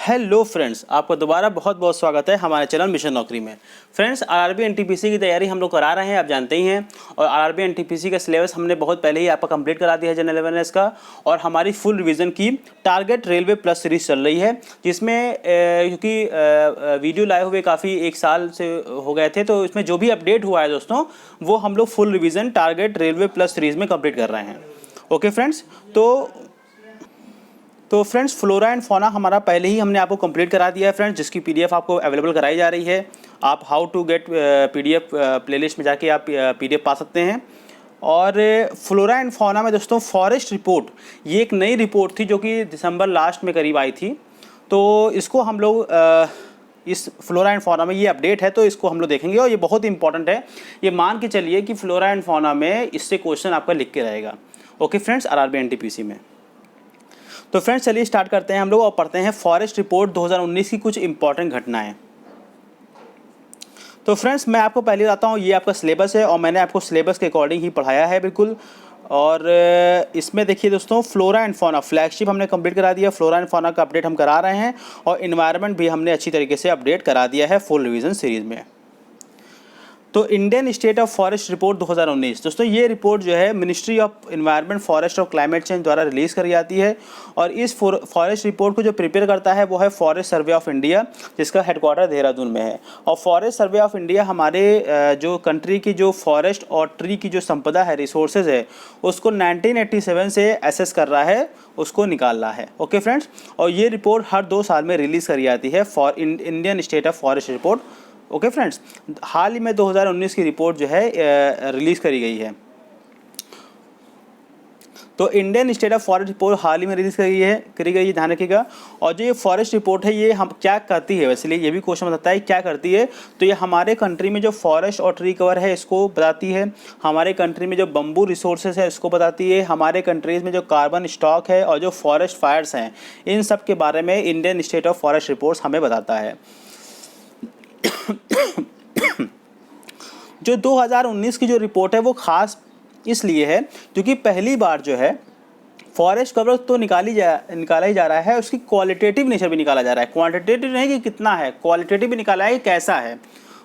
Hello friends, आपका दोबारा बहुत बहुत स्वागत है हमारे चैनल मिशन नौकरी में। फ्रेंड्स, आरआरबी एनटीपीसी की तैयारी हम लोग करा रहे हैं, आप जानते ही हैं। और आरआरबी एनटीपीसी का सिलेबस हमने बहुत पहले ही आपका कंप्लीट करा दिया है, जनरल अवेयरनेस का। और हमारी फुल रिवीजन की टारगेट रेलवे प्लस सीरीज चल रही है, जिसमें क्योंकि वीडियो लाए हुए काफ़ी 1 साल से हो गए थे, तो इसमें जो भी अपडेट हुआ है दोस्तों, वो हम लोग full revision target railway plus series में कंप्लीट कर रहे हैं। ओके फ्रेंड्स, तो फ्रेंड्स, फ्लोरा एंड फौना हमारा पहले ही हमने आपको कंप्लीट करा दिया है फ्रेंड्स, जिसकी पीडीएफ आपको अवेलेबल कराई जा रही है। आप how to get PDF playlist में जाके आप पीडीएफ पा सकते हैं। और फ्लोरा एंड फौना में दोस्तों फॉरेस्ट रिपोर्ट, ये एक नई रिपोर्ट थी जो कि दिसंबर लास्ट में करीब आई थी। तो इसको हम लोग इस फ्लोरा एंड फौना में ये अपडेट है, तो इसको हम लोग देखेंगे और ये बहुत इंपॉर्टेंट है। ये मान के चलिए कि फ्लोरा एंड फौना में इससे क्वेश्चन आपका लिख के रहेगा। ओके फ्रेंड्स, आरआरबी एनटीपीसी में। तो फ्रेंड्स, चलिए स्टार्ट करते हैं हम लोग और पढ़ते हैं फॉरेस्ट रिपोर्ट 2019 की कुछ इंपॉर्टेंट घटनाएं। तो फ्रेंड्स, मैं आपको पहले बताता हूँ, ये आपका सिलेबस है और मैंने आपको सिलेबस के अकॉर्डिंग ही पढ़ाया है बिल्कुल। और इसमें देखिए दोस्तों, फ्लोरा एंड फौना फ्लैगशिप हमने कंप्लीट करा दिया, फ्लोरा एंड फौना का अपडेट हम करा रहे हैं। और इन्वायरमेंट भी हमने अच्छी तरीके से अपडेट करा दिया है फुल रिवीजन सीरीज में। तो Indian state of forest report 2019 दोस्तों, ये रिपोर्ट जो है मिनिस्ट्री ऑफ एनवायरनमेंट, फॉरेस्ट और क्लाइमेट चेंज द्वारा रिलीज़ करी जाती है। और इस फॉरेस्ट रिपोर्ट को जो प्रिपेयर करता है वो है फॉरेस्ट सर्वे ऑफ इंडिया, जिसका हेडक्वार्टर देहरादून में है। और फॉरेस्ट सर्वे ऑफ इंडिया हमारे जो कंट्री की जो फॉरेस्ट और ट्री की जो संपदा है, रिसोर्सेज है, उसको 1987 से एसेस कर रहा है, उसको निकाल रहा है। ओके फ्रेंड्स, और ये रिपोर्ट हर 2 साल में रिलीज़ करी जाती है, for Indian state of forest report. Okay friends, हाल ही में 2019 की रिपोर्ट जो है रिलीज़ करी गई है। तो Indian state of forest report हाल ही में रिलीज़ करी गई है, ध्यान रखिएगा। और जो ये फॉरेस्ट रिपोर्ट है, ये हम क्या करती है, वैसे ये भी क्वेश्चन बताता है क्या करती है। तो ये हमारे कंट्री में जो फॉरेस्ट और ट्री कवर है इसको बताती है, हमारे कंट्री में जो बम्बू रिसोर्सेज है इसको बताती है, हमारे कंट्रीज़ में जो कार्बन स्टॉक है और जो फॉरेस्ट फायर्स हैं, इन सब के बारे में Indian state of forest reports हमें बताता है। जो 2019 की जो रिपोर्ट है वो ख़ास इसलिए है क्योंकि पहली बार जो है फॉरेस्ट कवर तो निकाला ही जा रहा है, उसकी क्वालिटेटिव नेचर भी निकाला जा रहा है। क्वांटिटेटिव नहीं कि कितना है, क्वालिटेटिव भी निकाला है कि कैसा है।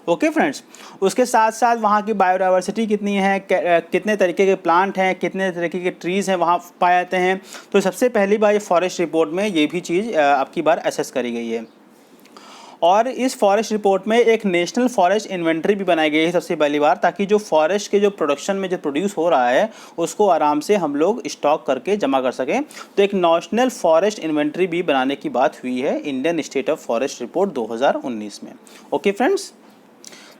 ओके फ्रेंड्स, उसके साथ साथ वहाँ की बायोडाइवर्सिटी कितनी है, कितने तरीके के प्लांट हैं, कितने तरीके के ट्रीज़ हैं वहाँ पाए जाते हैं। तो सबसे पहली बार ये फॉरेस्ट रिपोर्ट में ये भी चीज़ आपकी बार एसेस करी गई है। और इस फॉरेस्ट रिपोर्ट में एक नेशनल फॉरेस्ट इन्वेंट्री भी बनाई गई है सबसे पहली बार, ताकि जो फॉरेस्ट के जो प्रोडक्शन में जो प्रोड्यूस हो रहा है उसको आराम से हम लोग स्टॉक करके जमा कर सकें। तो एक नेशनल फॉरेस्ट इन्वेंट्री भी बनाने की बात हुई है Indian state of forest report 2019 में। ओके फ्रेंड्स,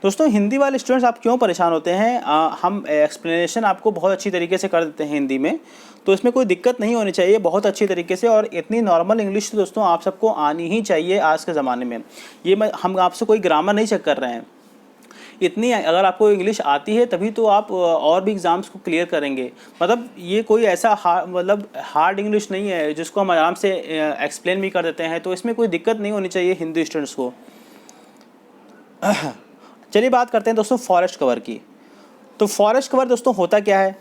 दोस्तों हिंदी वाले स्टूडेंट्स आप क्यों परेशान होते हैं, हम एक्सप्लेनेशन आपको बहुत अच्छी तरीके से कर देते हैं हिंदी में, तो इसमें कोई दिक्कत नहीं होनी चाहिए बहुत अच्छी तरीके से। और इतनी नॉर्मल इंग्लिश तो दोस्तों आप सबको आनी ही चाहिए आज के ज़माने में। ये हम आपसे कोई ग्रामर नहीं चेक कर रहे हैं, इतनी अगर आपको इंग्लिश आती है तभी तो आप और भी एग्ज़ाम्स को क्लियर करेंगे। मतलब ये कोई ऐसा हार्ड इंग्लिश नहीं है जिसको हम आराम से एक्सप्लेन भी कर देते हैं, तो इसमें कोई दिक्कत नहीं होनी चाहिए हिंदी स्टूडेंट्स को। चलिए बात करते हैं दोस्तों फॉरेस्ट कवर की। तो फॉरेस्ट कवर दोस्तों होता क्या है,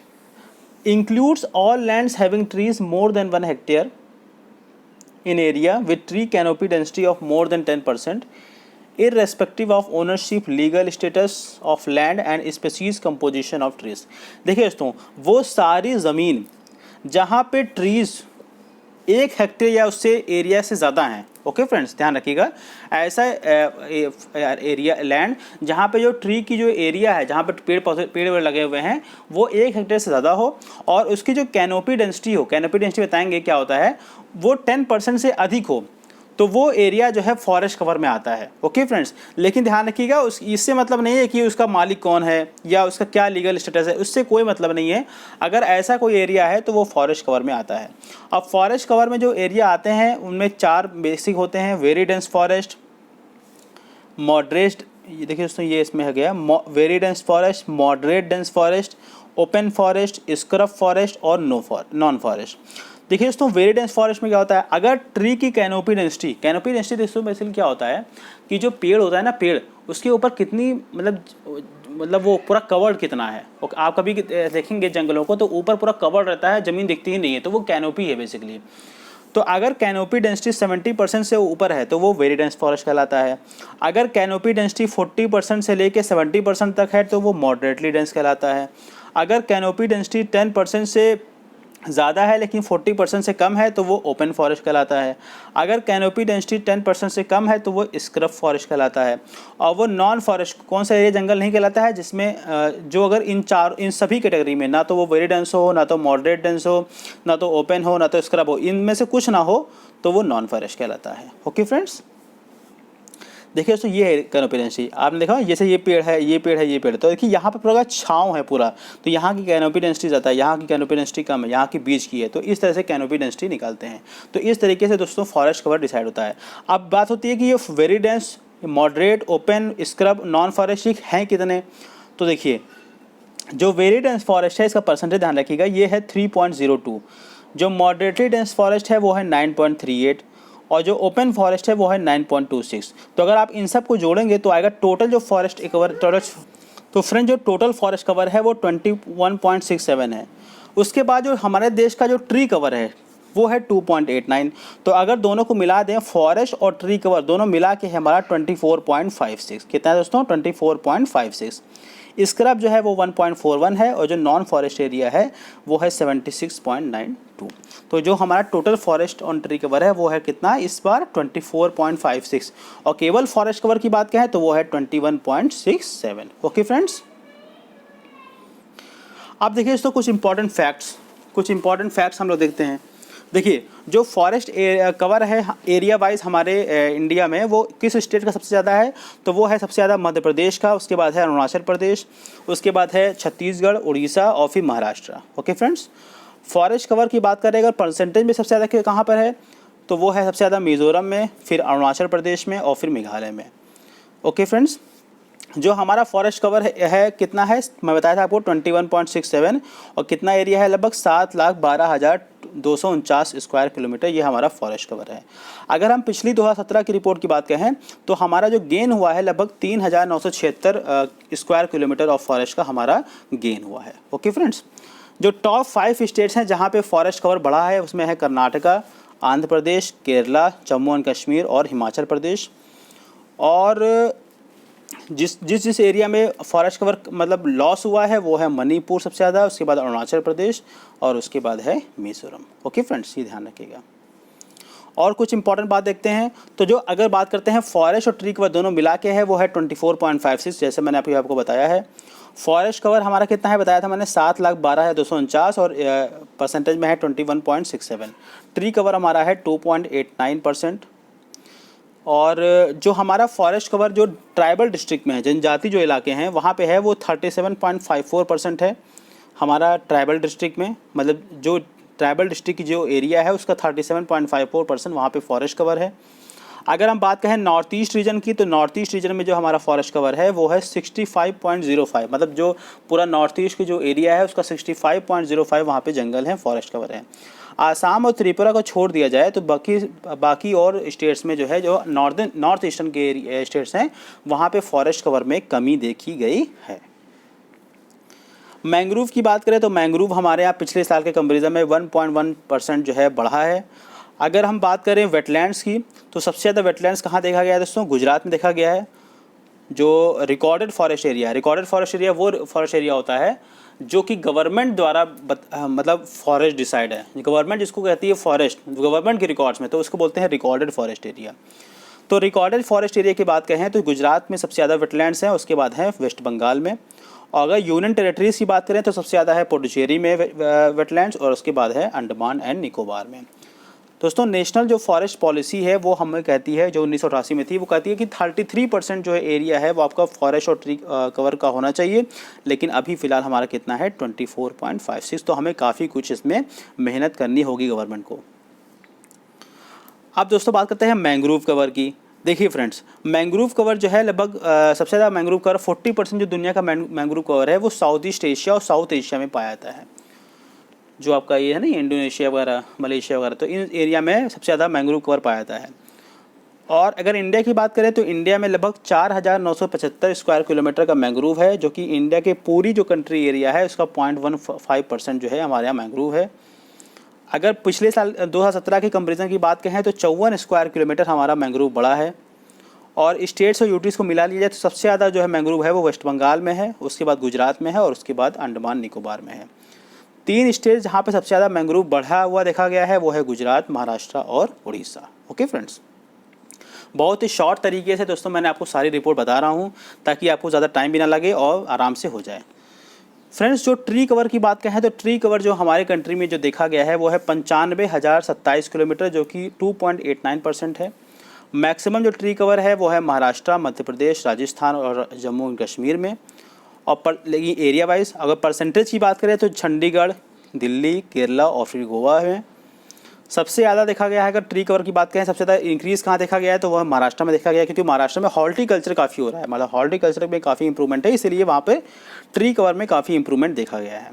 includes all lands having trees more than 1 hectare in area with tree canopy density of more than 10%, irrespective of ownership, legal status of land and species composition of trees। देखिए दोस्तों, वो सारी ज़मीन जहाँ पे ट्रीज़ 1 हेक्टेयर या उससे area से ज़्यादा हैं। ओके फ्रेंड्स, ध्यान रखिएगा, ऐसा एरिया लैंड जहाँ पे जो ट्री की जो एरिया है, जहाँ पे पेड़ लगे हुए हैं, वो 1 हेक्टेयर से ज़्यादा हो और उसकी जो कैनोपी डेंसिटी हो, कैनोपी डेंसिटी बताएंगे क्या होता है, वो 10% से अधिक हो, तो वो एरिया जो है फॉरेस्ट कवर में आता है। ओके फ्रेंड्स, लेकिन ध्यान रखिएगा, इससे मतलब नहीं है कि उसका मालिक कौन है या उसका क्या लीगल स्टेटस है, उससे कोई मतलब नहीं है। अगर ऐसा कोई एरिया है तो वो फॉरेस्ट कवर में आता है। अब फॉरेस्ट कवर में जो एरिया आते हैं उनमें 4 बेसिक होते हैं, वेरी डेंस फॉरेस्ट, मॉडरेट, ये देखिए दोस्तों ये इसमें है गया, very dense forest, moderate dense forest, open forest, scrub forest और नॉन फॉरेस्ट। देखिए दोस्तों, वेरी डेंस फॉरेस्ट में क्या होता है, अगर ट्री की कैनोपी डेंसिटी दोस्तों बेसिकली क्या होता है कि जो पेड़ होता है ना, पेड़ उसके ऊपर कितनी मतलब वो पूरा कवर्ड कितना है। आप कभी देखेंगे जंगलों को तो ऊपर पूरा कवर्ड रहता है, ज़मीन दिखती ही नहीं है, तो वो कैनोपी है बेसिकली। तो अगर कैनोपी डेंसिटी 70% से ऊपर है तो वो वेरी डेंस फॉरेस्ट कहलाता है। अगर कैनोपी डेंसिटी 40% से लेके 70% तक है तो वो मॉडरेटली डेंस कहलाता है। अगर कैनोपी डेंसिटी 10% से ज़्यादा है लेकिन 40% से कम है तो वो ओपन फॉरेस्ट कहलाता है। अगर कैनोपी डेंसिटी 10% से कम है तो वो स्क्रब फॉरेस्ट कहलाता है। और वो नॉन फॉरेस्ट कौन सा एरिया जंगल नहीं कहलाता है, जिसमें जो अगर इन सभी कैटेगरी में ना तो वो वेरी डेंस हो, ना तो मॉडरेट डेंस हो, ना तो ओपन हो, ना तो स्क्रब हो, इनमें से कुछ ना हो तो वो नॉन फॉरेस्ट कहलाता है। ओके फ्रेंड्स, देखिए दोस्तों ये है कैनोपी डेंसिटी। आपने देखा जैसे ये पेड़ है, ये पेड़ है, ये पेड़, तो देखिए यहाँ पर पूरा छाँव है पूरा, तो यहाँ की कैनोपी डेंसिटी ज़्यादा है, यहाँ की कैनोपी डेंसिटी कम है, यहाँ की बीच की है, तो इस तरह से कैनोपी डेंसिटी निकालते हैं। तो इस तरीके से दोस्तों फॉरेस्ट कवर डिसाइड होता है। अब बात होती है कि ये very dense, moderate, open, scrub, non forest हैं कितने। तो देखिए जो वेरी डेंस फॉरेस्ट है इसका परसेंटेज ध्यान रखिएगा, ये है 3.02। जो मॉडरेटली डेंस फॉरेस्ट है वो है 9.38 और जो ओपन फॉरेस्ट है वो है 9.26। तो अगर आप इन सब को जोड़ेंगे तो आएगा टोटल जो फॉरेस्ट कवर तो फ्रेंड जो टोटल फॉरेस्ट कवर है वो 21.67 है। उसके बाद जो हमारे देश का जो ट्री कवर है वो है 2.89। तो अगर दोनों को मिला दें, फॉरेस्ट और ट्री कवर दोनों मिला के हमारा 24.56 कितना है दोस्तों, 24.56। स्क्रब जो है वो 1.41 है और जो नॉन फॉरेस्ट एरिया है वो है 76.92। तो जो हमारा total forest on tree cover है वो है कितना इस बार 24.56 और केवल फॉरेस्ट कवर की बात करें तो वो है 21.67। ओके फ्रेंड्स, अब देखिए दोस्तों कुछ इंपॉर्टेंट फैक्ट्स हम लोग देखते हैं। देखिए जो फॉरेस्ट कवर है एरिया वाइज हमारे इंडिया में वो किस स्टेट का सबसे ज़्यादा है, तो वो है सबसे ज़्यादा मध्य प्रदेश का, उसके बाद है अरुणाचल प्रदेश, उसके बाद है छत्तीसगढ़, उड़ीसा और फिर Maharashtra. Okay friends, forest cover की बात करें अगर परसेंटेज में सबसे ज़्यादा कहाँ पर है तो वो है सबसे ज़्यादा मिज़ोरम में, फिर अरुणाचल प्रदेश में और फिर मेघालय में। ओके फ्रेंड्स, जो हमारा फॉरेस्ट कवर है कितना है, मैं बताया था आपको 21.67 और कितना एरिया है लगभग 7,12,249 स्क्वायर किलोमीटर, ये हमारा फॉरेस्ट कवर है। अगर हम पिछली 2017 की रिपोर्ट की बात करें तो हमारा जो गेन हुआ है लगभग 3,976 स्क्वायर किलोमीटर ऑफ फॉरेस्ट का हमारा गेन हुआ है। ओके फ्रेंड्स, जो टॉप 5 स्टेट्स हैं जहाँ पे फॉरेस्ट कवर बढ़ा है उसमें है कर्नाटका, आंध्र प्रदेश, केरला, जम्मू एंड कश्मीर और हिमाचल प्रदेश। और जिस एरिया में फॉरेस्ट कवर मतलब लॉस हुआ है वो है मणिपुर सबसे ज़्यादा, उसके बाद अरुणाचल प्रदेश और उसके बाद है मिजोरम। ओके फ्रेंड्स, ये ध्यान रखिएगा। और कुछ इंपॉर्टेंट बात देखते हैं तो जो अगर बात करते हैं फॉरेस्ट और ट्री कवर दोनों मिला के है वो है 24.56, जैसे मैंने आपको बताया है। फॉरेस्ट कवर हमारा कितना है बताया था मैंने 7,12,249 और परसेंटेज में है 21.67। ट्री कवर हमारा है 2.89%। और जो हमारा फॉरेस्ट कवर जो ट्राइबल डिस्ट्रिक्ट में है, जनजाति जो इलाके हैं वहाँ पे है वो 37.54% है हमारा ट्राइबल डिस्ट्रिक्ट में, मतलब जो ट्राइबल डिस्ट्रिक्ट की जो एरिया है उसका 37.54% वहाँ पे फॉरेस्ट कवर है। अगर हम बात करें नॉर्थ ईस्ट रीजन की तो नॉर्थ ईस्ट रीजन में जो हमारा फॉरेस्ट कवर है वो है 65.05, मतलब जो पूरा नॉर्थ ईस्ट की जो एरिया है उसका 65.05 वहाँ पे जंगल है, फॉरेस्ट कवर है। आसाम और त्रिपुरा को छोड़ दिया जाए तो बाकी और स्टेट्स में जो है जो नॉर्थ ईस्टर्न के स्टेट्स हैं वहाँ पे फॉरेस्ट कवर में कमी देखी गई है। मैंग्रोव की बात करें तो मैंग्रोव हमारे यहाँ पिछले साल के कंपेरिजन में 1.1% जो है बढ़ा है। अगर हम बात करें वेटलैंड्स की तो सबसे ज़्यादा वेटलैंड्स कहाँ देखा गया है दोस्तों, गुजरात में देखा गया है। जो रिकॉर्डेड फॉरेस्ट एरिया वो फॉरेस्ट एरिया होता है जो कि गवर्नमेंट द्वारा मतलब फॉरेस्ट डिसाइड है, गवर्नमेंट जिसको कहती है फॉरेस्ट गवर्नमेंट के रिकॉर्ड्स में, तो उसको बोलते हैं रिकॉर्डेड फॉरेस्ट एरिया। तो रिकॉर्डेड फॉरेस्ट एरिया की बात करें तो गुजरात में सबसे ज़्यादा वेटलैंड्स हैं, उसके बाद है वेस्ट बंगाल में। और अगर यूनियन टेरेटरीज़ की बात करें तो सबसे ज़्यादा है पुडुचेरी में वेटलैंड्स और उसके बाद है अंडमान एंड निकोबार में। दोस्तों नेशनल जो फॉरेस्ट पॉलिसी है वो हमें कहती है, जो 1988 में थी, वो कहती है कि 33% जो है एरिया है वो आपका फॉरेस्ट और ट्री कवर का होना चाहिए, लेकिन अभी फ़िलहाल हमारा कितना है 24.56। तो हमें काफ़ी कुछ इसमें मेहनत करनी होगी गवर्नमेंट को। अब दोस्तों बात करते हैं मैंग्रोव कवर की। देखिए फ्रेंड्स, मैंग्रोव कवर जो है लगभग सबसे ज़्यादा मैंग्रोव कवर 40% जो दुनिया का मैंग्रोव कवर है वो साउथ ईस्ट एशिया और साउथ एशिया में पाया जाता है। जो आपका ये है ना इंडोनेशिया वगैरह, मलेशिया वगैरह, तो इन एरिया में सबसे ज़्यादा मैंग्रोव कवर पाया जाता है। और अगर इंडिया की बात करें तो इंडिया में लगभग 4,975 स्क्वायर किलोमीटर का मैंग्रोव है, जो कि इंडिया के पूरी जो कंट्री एरिया है उसका 0.15% जो है हमारे यहाँ मैंग्रोव है। अगर पिछले साल 2017 के कंपेरिजन की बात कहें तो 54 स्क्वायर किलोमीटर हमारा मैंग्रोव बड़ा है। और स्टेट्स और यूटीज़ को मिला लिया जाए तो सबसे ज़्यादा जो है मैंग्रोव है वो वेस्ट बंगाल में है, उसके बाद गुजरात में है और उसके बाद अंडमान निकोबार में है। 3 स्टेट जहाँ पे सबसे ज़्यादा मैंग्रोव बढ़ा हुआ देखा गया है वो है गुजरात, महाराष्ट्र और उड़ीसा। ओके फ्रेंड्स, बहुत ही शॉर्ट तरीके से दोस्तों मैंने आपको सारी रिपोर्ट बता रहा हूँ ताकि आपको ज़्यादा टाइम भी ना लगे और आराम से हो जाए। फ्रेंड्स, जो ट्री कवर की बात कहें तो ट्री कवर जो हमारे कंट्री में जो देखा गया है वो है 95,027 किलोमीटर, जो कि 2.89% है। मैक्सिमम जो ट्री कवर है वो है महाराष्ट्र, मध्य प्रदेश, राजस्थान और जम्मू एंड कश्मीर में। और लेकिन एरिया वाइज अगर परसेंटेज की बात करें तो चंडीगढ़, दिल्ली, केरला और फिर गोवा में सबसे ज़्यादा देखा गया है। अगर ट्री कवर की बात करें सबसे ज़्यादा इंक्रीज़ कहाँ देखा गया है तो वह महाराष्ट्र में देखा गया है, क्योंकि महाराष्ट्र में हॉर्टिकल्चर काफ़ी हो रहा है, मतलब हॉर्टिकल्चर में काफ़ी इंप्रूवमेंट है, इसलिए वहाँ पे ट्री कवर में काफ़ी इंप्रूवमेंट देखा गया है।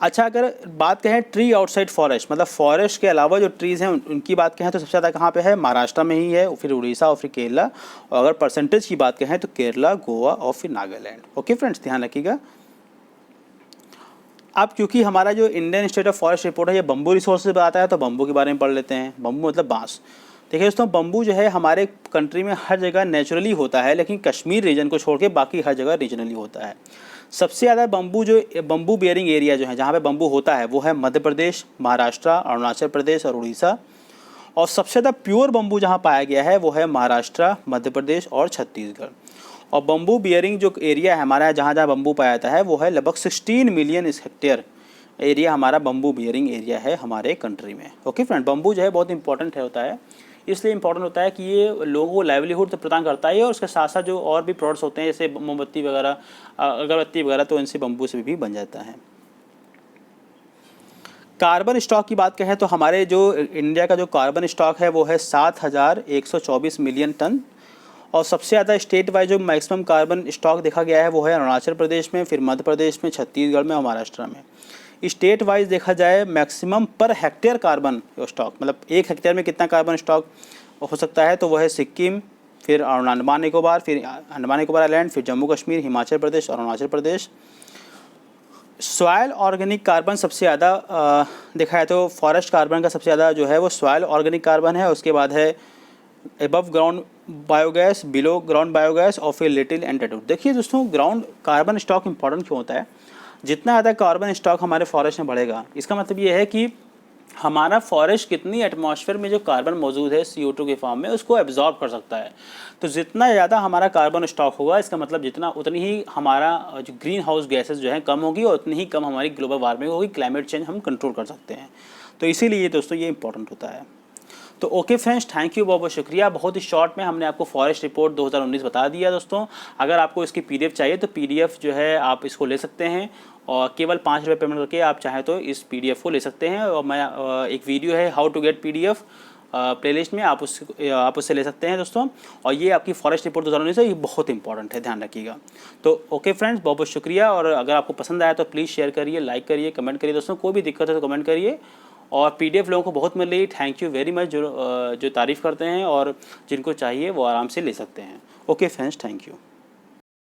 अच्छा, अगर बात कहें ट्री आउटसाइड फॉरेस्ट, मतलब फॉरेस्ट के अलावा जो ट्रीज़ हैं उनकी बात कहें तो सबसे ज़्यादा कहाँ पे है, महाराष्ट्र में ही है, फिर उड़ीसा और फिर केरला। और अगर परसेंटेज की बात कहें तो केरला, गोवा और फिर नागालैंड। ओके फ्रेंड्स, ध्यान रखिएगा। अब क्योंकि हमारा जो Indian state of forest report है ये बम्बू रिसोर्स से बताया है तो बम्बू के बारे में पढ़ लेते हैं। बम्बू मतलब बांस। देखिए दोस्तों, बम्बू जो है हमारे कंट्री में हर जगह नेचुरली होता है, लेकिन कश्मीर रीजन को छोड़ के बाकी हर जगह रीजनली होता है। सबसे ज़्यादा बम्बू बियरिंग एरिया जो है जहाँ पे बम्बू होता है वो है मध्य प्रदेश, महाराष्ट्र, अरुणाचल प्रदेश और उड़ीसा। और सबसे ज़्यादा प्योर बम्बू जहाँ पाया गया है वो है महाराष्ट्र, मध्य प्रदेश और छत्तीसगढ़। और बम्बू बियरिंग जो एरिया है हमारा जहाँ जहाँ बम्बू पाया जाता है वो है लगभग 16 मिलियन हेक्टेयर एरिया हमारा बम्बू बियरिंग एरिया है हमारे कंट्री में। ओके फ्रेंड, बम्बू जो है बहुत इंपॉर्टेंट होता है, इसलिए इंपॉर्टेंट होता है कि ये लोगों को लाइवलीहुड तो प्रदान करता है और उसके साथ साथ जो और भी प्रोडक्ट्स होते हैं जैसे मोमबत्ती वगैरह, अगरबत्ती वगैरह, तो इनसे बम्बू से भी बन जाता है। कार्बन स्टॉक की बात कहें तो हमारे जो इंडिया का जो कार्बन स्टॉक है वो है 7,124 मिलियन टन। और सबसे ज़्यादा स्टेट वाइज जो मैक्सिमम कार्बन स्टॉक देखा गया है वो है अरुणाचल प्रदेश में, फिर मध्य प्रदेश में, छत्तीसगढ़ में और महाराष्ट्र में। स्टेट वाइज देखा जाए maximum per hectare carbon stock, मतलब 1 हेक्टेयर में कितना कार्बन स्टॉक हो सकता है तो वह है सिक्किम, फिर अंडमान निकोबार, फिर अंडमान निकोबार आइलैंड, फिर जम्मू कश्मीर, हिमाचल प्रदेश और Arunachal Pradesh. Soil organic carbon सबसे ज़्यादा देखा है तो फॉरेस्ट कार्बन का सबसे ज़्यादा जो है वो सॉयल ऑर्गेनिक कार्बन है, उसके बाद है above ground biogas, below ground biogas और फिर लिटिल एंटाइट्यूड। देखिए दोस्तों, ग्राउंड कार्बन स्टॉक इंपॉर्टेंट क्यों होता है? जितना ज़्यादा कार्बन स्टॉक हमारे फॉरेस्ट में बढ़ेगा इसका मतलब ये है कि हमारा फॉरेस्ट कितनी एटमॉस्फेयर में जो कार्बन मौजूद है CO2 के फॉर्म में उसको एब्जॉर्ब कर सकता है। तो जितना ज़्यादा हमारा कार्बन स्टॉक होगा इसका मतलब उतनी ही हमारा जो ग्रीन हाउस गैसेज जो है कम होगी और उतनी ही कम हमारी ग्लोबल वार्मिंग होगी, क्लाइमेट चेंज हम कंट्रोल कर सकते हैं। तो इसीलिए दोस्तों ये इंपॉर्टेंट होता है। तो ओके फ्रेंड्स, थैंक यू, बहुत बहुत शुक्रिया। बहुत ही शॉर्ट में हमने आपको फॉरेस्ट रिपोर्ट 2019 बता दिया दोस्तों। अगर आपको इसकी PDF चाहिए तो PDF जो है आप इसको ले सकते हैं और केवल 5 रुपये पेमेंट करके आप चाहें तो इस PDF को ले सकते हैं। और मैं एक वीडियो है how to get PDF playlist में आप उससे ले सकते हैं दोस्तों। और ये आपकी फॉरेस्ट रिपोर्ट 2019 है, ये बहुत इंपॉर्टेंट है, ध्यान रखिएगा। तो ओके फ्रेंड्स, बहुत बहुत शुक्रिया। और अगर आपको पसंद आया तो प्लीज़ शेयर करिए, लाइक करिए, कमेंट करिए दोस्तों। कोई भी दिक्कत है तो कमेंट करिए। और PDF लोगों को बहुत मिल रही है, थैंक यू वेरी मच। जो तारीफ़ करते हैं और जिनको चाहिए वो आराम से ले सकते हैं। Okay friends, thank you.